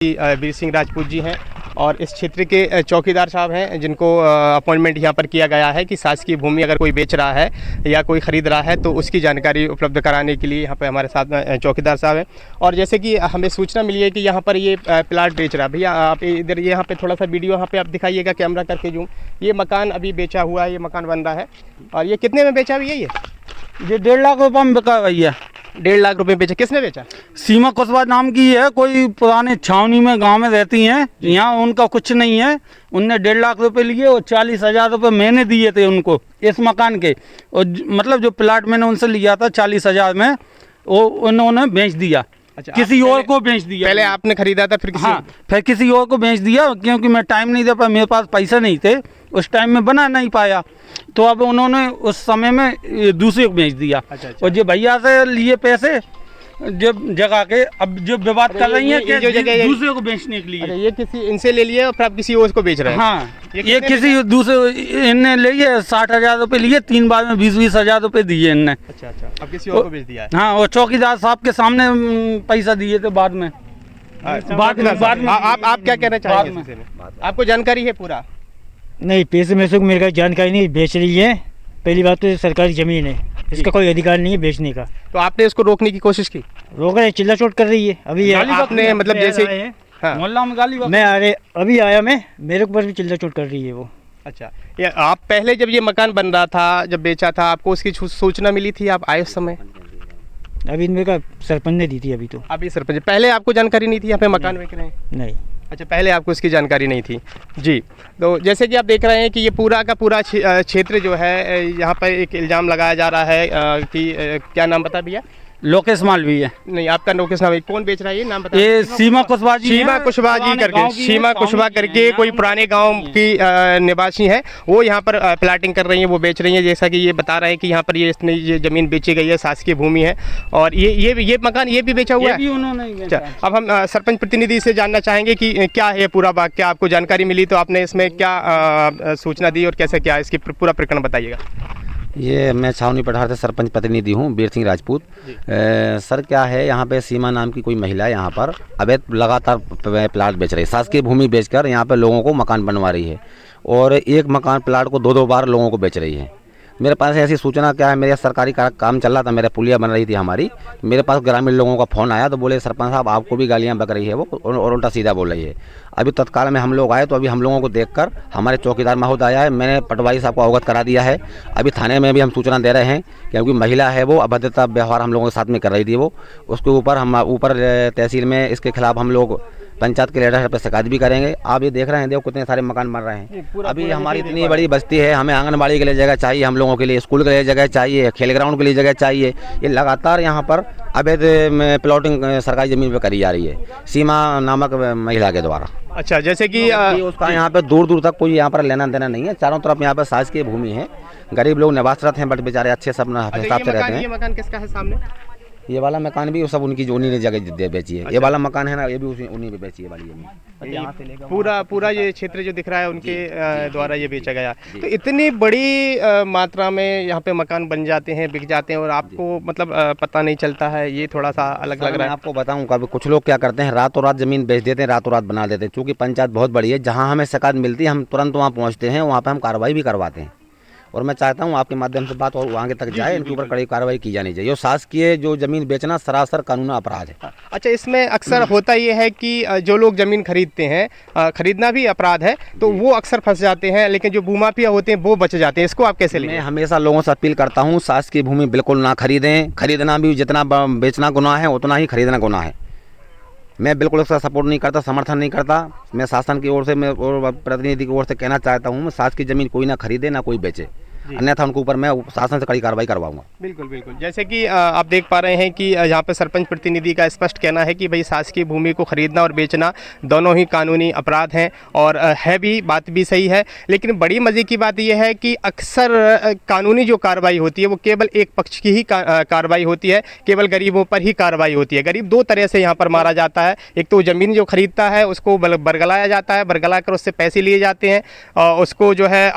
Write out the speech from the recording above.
वीर सिंह राजपूत जी हैं और इस क्षेत्र के चौकीदार साहब हैं जिनको अपॉइंटमेंट यहाँ पर किया गया है कि शासकीय भूमि अगर कोई बेच रहा है या कोई ख़रीद रहा है तो उसकी जानकारी उपलब्ध कराने के लिए यहाँ पर हमारे साथ चौकीदार साहब हैं। और जैसे कि हमें सूचना मिली है कि यहाँ पर ये प्लाट बेच रहा है। भैया आप इधर यहाँ पे थोड़ा सा वीडियो यहाँ पे आप दिखाइएगा कैमरा करके जूम। ये मकान अभी बेचा हुआ है, ये मकान बन रहा है। और ये कितने में बेचा भैया? ये 1.5 लाख रुपये में बिका भैया। 1.5 लाख रुपए बेचा। किसने बेचा? सीमा कुशवाहा नाम की है, कोई पुराने छावनी में गांव में रहती हैं, यहाँ उनका कुछ नहीं है। उनने 1.5 लाख रुपए लिए और 40,000 रुपये मैंने दिए थे उनको इस मकान के। और मतलब जो प्लाट मैंने उनसे लिया था 40,000 में, वो उन्होंने बेच दिया। अच्छा, किसी और को बेच दिया। पहले आपने खरीदा था, फिर किसी हाँ, फिर किसी और को बेच दिया क्योंकि मैं टाइम नहीं दे पाया, मेरे पास पैसे नहीं थे उस टाइम में, बना नहीं पाया। तो अब उन्होंने उस समय में दूसरे को बेच दिया। अच्छा। और जो भैया से लिए पैसे जब जगह के, अब जो विवाद कर रही है कि दूसरे को बेचने के लिए। अच्छा, ये किसी इनसे ले लिए और फिर आप किसी और को बेच रहे हैं? हाँ, ये किसी दूसरे इनने लिए 60,000 रुपये लिए, 3 बार में 20-20 हज़ार रुपये दिए इनने। अच्छा, अब किसी और को बेच दिया है? हाँ, और चौकीदार साहब के सामने पैसा दिए थे बाद में। बाद में आप क्या कहना चाहेंगे? आपको जानकारी है पूरा? नहीं, पैसे में से मेरे को जानकारी नहीं। बेच रही है, पहली बात तो सरकारी ज़मीन है, इसका कोई अधिकार नहीं है बेचने का। तो आपने इसको रोकने की कोशिश की? रोक रहे, चिल्ला चोट कर रही है। अभी आपने मतलब जैसे मोहल्ला में गाली मैं आ रहे अभी आया, मैं मेरे ऊपर भी चिल्ला चोट कर रही है वो। अच्छा, ये आप पहले जब ये मकान बन रहा था, जब बेचा था, आपको उसकी सूचना मिली थी? आप आए उस समय? अभी मेरे का सरपंच ने दी थी। अभी तो अभी सरपंच, पहले आपको जानकारी नहीं थी यहाँ पे मकान बेच रहे हैं? नहीं। अच्छा, पहले आपको इसकी जानकारी नहीं थी जी। तो जैसे कि आप देख रहे हैं कि ये पूरा का पूरा क्षेत्र जो है, यहाँ पर एक इल्ज़ाम लगाया जा रहा है कि क्या नाम बता भैया? लोकेश मालवी है। नहीं, आपका लोकेश नाम है। कौन बेच रहा है ये नाम बता? ये सीमा कुशवाहा जी, सीमा कुशवाहा जी करके, सीमा कुशवाहा करके कोई पुराने गांव की निवासी है, वो यहाँ पर प्लाटिंग कर रही है, वो बेच रही है। जैसा कि ये बता रहे हैं कि यहाँ पर ये ज़मीन बेची गई है, शासकीय भूमि है। और ये मकान ये भी बेचा हुआ है। उन्होंने बेचा। अब हम सरपंच प्रतिनिधि से जानना चाहेंगे कि क्या है पूरा बात, क्या आपको जानकारी मिली, तो आपने इसमें क्या सूचना दी और कैसे क्या इसकी पूरा प्रकरण बताइएगा। ये मैं छावनी पठार से सरपंच प्रतिनिधि हूँ, वीर सिंह राजपूत। सर क्या है, यहाँ पे सीमा नाम की कोई महिला यहाँ पर अवैध लगातार प्लाट बेच रही है, शासकीय भूमि बेचकर यहाँ पे लोगों को मकान बनवा रही है और एक मकान प्लाट को 2-2 बार लोगों को बेच रही है। मेरे पास ऐसी सूचना क्या है, मेरा सरकारी काम चल रहा था, मेरा पुलिया बन रही थी हमारी, मेरे पास ग्रामीण लोगों का फ़ोन आया तो बोले सरपंच साहब आपको भी गालियाँ बक रही है वो, और उल्टा सीधा बोल रही है। अभी तत्काल में हम लोग आए तो अभी हम लोगों को देखकर हमारे चौकीदार महोदय आया है, मैंने पटवारी साहब को अवगत करा दिया है। अभी थाने में भी हम सूचना दे रहे हैं क्योंकि महिला है वो अभद्रता व्यवहार हम लोगों के साथ में कर रही थी वो, उसके ऊपर हम ऊपर तहसील में इसके खिलाफ हम लोग पंचायत के लेटर पर शिकायत भी करेंगे। आप ये देख रहे हैं, देखो कितने सारे मकान बन रहे हैं। अभी हमारी इतनी बड़ी बस्ती है, हमें आंगनबाड़ी के लिए जगह चाहिए, हम लोगों के लिए स्कूल के लिए जगह चाहिए, खेल ग्राउंड के लिए जगह चाहिए। ये लगातार यहाँ पर अवैध प्लॉटिंग सरकारी ज़मीन पर करी जा रही है सीमा नामक महिला के द्वारा। अच्छा, जैसे कि उसका यहाँ पे दूर दूर तक कोई यहाँ पर लेना देना नहीं है, चारों तरफ यहाँ पर शासकीय भूमि है, गरीब लोग निवासरत हैं, बट बेचारे अच्छे सब हिसाब से रहते हैं। ये मकान किसका है सामने? ये वाला मकान भी सब उनकी जो उन्हीं ने जगह बेची है। अच्छा। ये वाला मकान है ना, ये भी उन्हीं पे बेची है वाली जमीन। पूरा ये क्षेत्र जो दिख रहा है उनके द्वारा ये बेचा गया। तो इतनी बड़ी मात्रा में यहाँ पे मकान बन जाते हैं, बिक जाते हैं और आपको मतलब पता नहीं चलता है, ये थोड़ा सा अलग लग रहा है। आपको बताऊँ, कभी कुछ लोग क्या करते हैं, रातों रात ज़मीन बेच देते हैं, रातों रात बना देते हैं। चूँकि पंचायत बहुत बड़ी है, जहाँ हमें शिकायत मिलती है हम तुरंत वहाँ पहुँचते हैं, वहाँ पर हम कार्रवाई भी करवाते हैं। और मैं चाहता हूं आपके माध्यम से बात और आगे तक जाए, इनके ऊपर कड़ी कार्रवाई की जानी चाहिए। शासकीय जो जमीन बेचना सरासर कानूनी अपराध है। अच्छा, इसमें अक्सर होता ये है कि जो लोग ज़मीन खरीदते हैं, खरीदना भी अपराध है, तो वो अक्सर फंस जाते हैं, लेकिन जो भूमाफिया होते हैं वो बच जाते हैं। इसको आप कैसे लेंगे? मैं हमेशा लोगों से अपील करता हूँ, शासकीय भूमि बिल्कुल ना खरीदें। खरीदना भी जितना बेचना गुनाह है उतना ही खरीदना गुनाह है। मैं बिल्कुल उसका सपोर्ट नहीं करता, समर्थन नहीं करता। मैं शासन की ओर से, मैं और प्रतिनिधि की ओर से कहना चाहता हूँ, शासकीय ज़मीन कोई ना खरीदे ना कोई बेचे, अन्यथा उनके ऊपर मैं शासन से कड़ी कार्रवाई करवाऊंगा। बिल्कुल बिल्कुल। जैसे कि आप देख पा रहे हैं कि यहाँ पे सरपंच प्रतिनिधि का स्पष्ट कहना है कि भाई शासकीय भूमि को खरीदना और बेचना दोनों ही कानूनी अपराध हैं और है भी, बात भी सही है। लेकिन बड़ी मज़े की बात यह है कि अक्सर कानूनी जो कार्रवाई होती है वो केवल एक पक्ष की ही कार्रवाई होती है, केवल गरीबों पर ही कार्रवाई होती है। गरीब दो तरह से यहाँ पर मारा जाता है। एक तो ज़मीन जो खरीदता है उसको बरगलाया जाता है, बरगला कर उससे पैसे लिए जाते हैं और उसको जो है